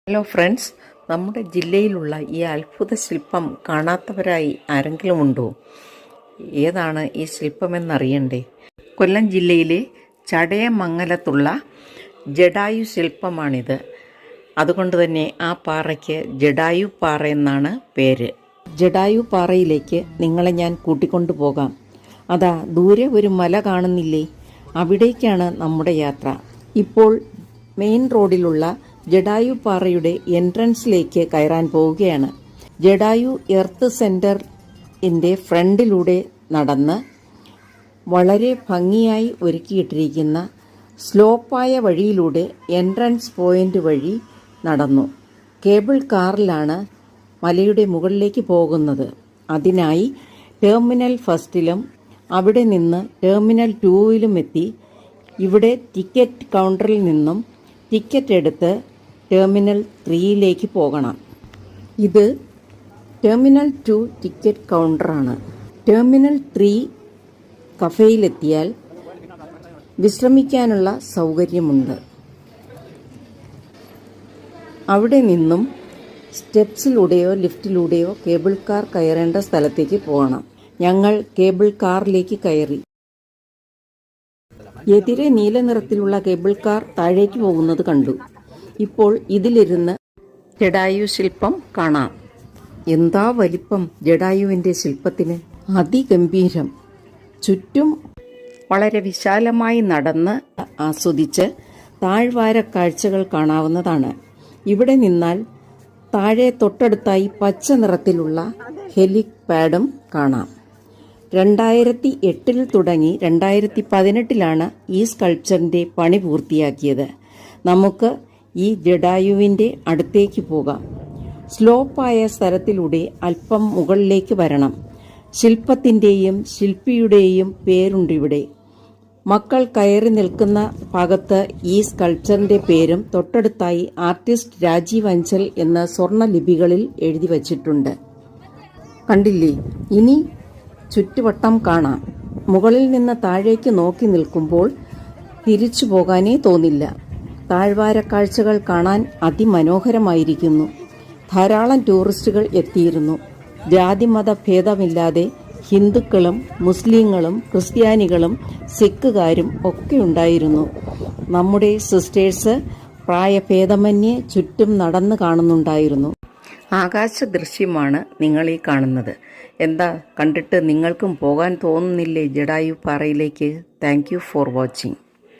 Hello friends, നമ്മുടെ ജില്ലയിലുള്ള ഈ അത്ഭുത ശില്പം കാണാത്തവരായി ആരെങ്കിലും ഉണ്ടോ? ഏതാണ് ഈ ശില്പമെന്നറിയണ്ടേ? കൊല്ലം ജില്ലയിലെ ചടയമംഗലത്തുള്ള ജടായു ശില്പമാണിത്. അതുകൊണ്ട് തന്നെ ആ പാറയ്ക്ക് ജടായു പാറ എന്നാണ് പേര്. ജടായു പാറയിലേക്ക് നിങ്ങളെ ഞാൻ കൂട്ടിക്കൊണ്ടു പോകാം. അതാ ദൂരെ ഒരു മല കാണുന്നില്ലേ? അവിടേക്കാണ് നമ്മുടെ യാത്ര. ഇപ്പോൾ മെയിൻ റോഡിലുള്ള ജടായു പാറയുടെ എൻട്രൻസിലേക്ക് കയറാൻ പോവുകയാണ്. ജടായു എർത്ത് സെന്ററിന്റെ ഫ്രണ്ടിലൂടെ നടന്ന് വളരെ ഭംഗിയായി ഒരുക്കിയിട്ടിരിക്കുന്ന സ്ലോപ്പായ വഴിയിലൂടെ എൻട്രൻസ് പോയിന്റ് വഴി നടന്നു. കേബിൾ കാറിലാണ് മലയുടെ മുകളിലേക്ക് പോകുന്നത്. അതിനായി ടെർമിനൽ ഫസ്റ്റിലും അവിടെ നിന്ന് ടെർമിനൽ 2-ലും എത്തി ഇവിടെ ടിക്കറ്റ് കൗണ്ടറിൽ നിന്നും ടിക്കറ്റ് എടുത്ത് ടെർമിനൽ 3-ലേക്ക് പോകണം. ഇത് ടെർമിനൽ 2 ടിക്കറ്റ് കൗണ്ടറാണ്. ടെർമിനൽ 3 കഫേയിലെത്തിയാൽ വിശ്രമിക്കാനുള്ള സൗകര്യമുണ്ട്. അവിടെ നിന്നും സ്റ്റെപ്സിലൂടെയോ ലിഫ്റ്റിലൂടെയോ കേബിൾ കാർ കയറേണ്ട സ്ഥലത്തേക്ക് പോകണം. ഞങ്ങൾ കേബിൾ കാറിലേക്ക് കയറി. എതിരെ നീല നിറത്തിലുള്ള കേബിൾ കാർ താഴേക്ക് പോകുന്നത് കണ്ടു. ഇപ്പോൾ ഇതിലിരുന്ന് ജടായു ശില്പം കാണാം. എന്താ വലിപ്പം ജടായുവിൻ്റെ ശില്പത്തിന്! അതിഗംഭീരം. ചുറ്റും വളരെ വിശാലമായി നടന്ന് ആസ്വദിച്ച് താഴ്വാര കാഴ്ചകൾ കാണാവുന്നതാണ്. ഇവിടെ നിന്നാൽ താഴെ തൊട്ടടുത്തായി പച്ച നിറത്തിലുള്ള ഹെലിപാഡും കാണാം. 2008 തുടങ്ങി 2018 ഈ സ്കൾപ്ചറിന്റെ പണി പൂർത്തിയാക്കിയത്. നമുക്ക് ഈ ജടായുവിന്റെ അടുത്തേക്ക് പോകാം. സ്ലോപ്പായ സ്ഥലത്തിലൂടെ അല്പം മുകളിലേക്ക് വരണം. ശില്പത്തിന്റെയും ശില്പിയുടെയും പേരുണ്ടിവിടെ. മക്കൾ കയറി നിൽക്കുന്ന ഭാഗത്ത് ഈ സ്കൾപ്ചറിന്റെ പേരും തൊട്ടടുത്തായി ആർട്ടിസ്റ്റ് രാജീവ് അഞ്ചൽ എന്ന സ്വർണ്ണ ലിപികളിൽ എഴുതി വച്ചിട്ടുണ്ട്. കണ്ടില്ലേ? ഇനി ചുറ്റുവട്ടം കാണാം. മുകളിൽ നിന്ന് താഴേക്ക് നോക്കി നിൽക്കുമ്പോൾ തിരിച്ചു പോകാനേ തോന്നില്ല. താഴ്വാര കാഴ്ചകൾ കാണാൻ അതിമനോഹരമായിരിക്കുന്നു. ധാരാളം ടൂറിസ്റ്റുകൾ എത്തിയിരുന്നു. ജാതിമത ഭേദമില്ലാതെ ഹിന്ദുക്കളും മുസ്ലിങ്ങളും ക്രിസ്ത്യാനികളും സിഖുകാരും ഒക്കെ ഉണ്ടായിരുന്നു. നമ്മുടെ സിസ്റ്റേഴ്സ് പ്രായഭേദമന്യേ ചുറ്റും നടന്നു കാണുന്നുണ്ടായിരുന്നു. ആകാശ ദൃശ്യമാണ് നിങ്ങളീ കാണുന്നത്. എന്താ, കണ്ടിട്ട് നിങ്ങൾക്കും പോകാൻ തോന്നുന്നില്ലേ ജടായു പാറയിലേക്ക്? Thank you for watching.